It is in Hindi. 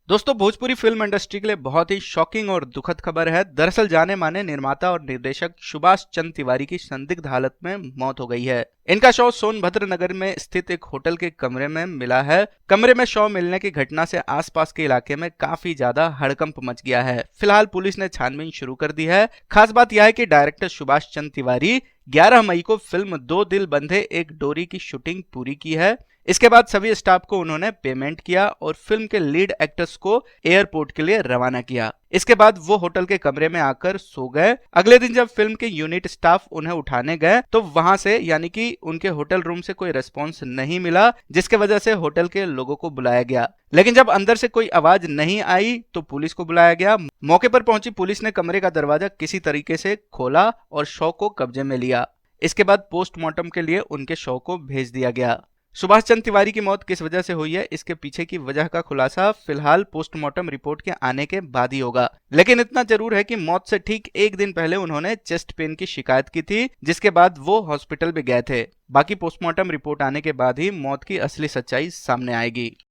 दोस्तों, भोजपुरी फिल्म इंडस्ट्री के लिए बहुत ही शॉकिंग और दुखद खबर है। दरअसल जाने माने निर्माता और निर्देशक सुभाष चंद्र तिवारी की संदिग्ध हालत में मौत हो गई है। इनका शव सोनभद्र नगर में स्थित एक होटल के कमरे में मिला है। कमरे में शव मिलने की घटना से आसपास के इलाके में काफी ज्यादा हड़कंप मच गया है। फिलहाल पुलिस ने छानबीन शुरू कर दी है। खास बात यह है कि डायरेक्टर सुभाष चंद्र तिवारी 11 मई को फिल्म दो दिल बंधे एक डोरी की शूटिंग पूरी की है। इसके बाद सभी स्टाफ को उन्होंने पेमेंट किया और फिल्म के लीड एक्टर्स को एयरपोर्ट के लिए रवाना किया। इसके बाद वो होटल के कमरे में आकर सो गए। अगले दिन जब फिल्म के यूनिट स्टाफ उन्हें उठाने गए तो वहां से यानी कि उनके होटल रूम से कोई रिस्पॉन्स नहीं मिला, जिसके वजह से होटल के लोगों को बुलाया गया। लेकिन जब अंदर से कोई आवाज नहीं आई तो पुलिस को बुलाया गया। मौके पर पहुंची पुलिस ने कमरे का दरवाजा किसी तरीके से खोला और शव को कब्जे में लिया। इसके बाद पोस्टमार्टम के लिए उनके शव को भेज दिया गया। सुभाष चंद्र तिवारी की मौत किस वजह से हुई है, इसके पीछे की वजह का खुलासा फिलहाल पोस्टमार्टम रिपोर्ट के आने के बाद ही होगा। लेकिन इतना जरूर है कि मौत से ठीक एक दिन पहले उन्होंने चेस्ट पेन की शिकायत की थी, जिसके बाद वो हॉस्पिटल में गए थे। बाकी पोस्टमार्टम रिपोर्ट आने के बाद ही मौत की असली सच्चाई सामने आएगी।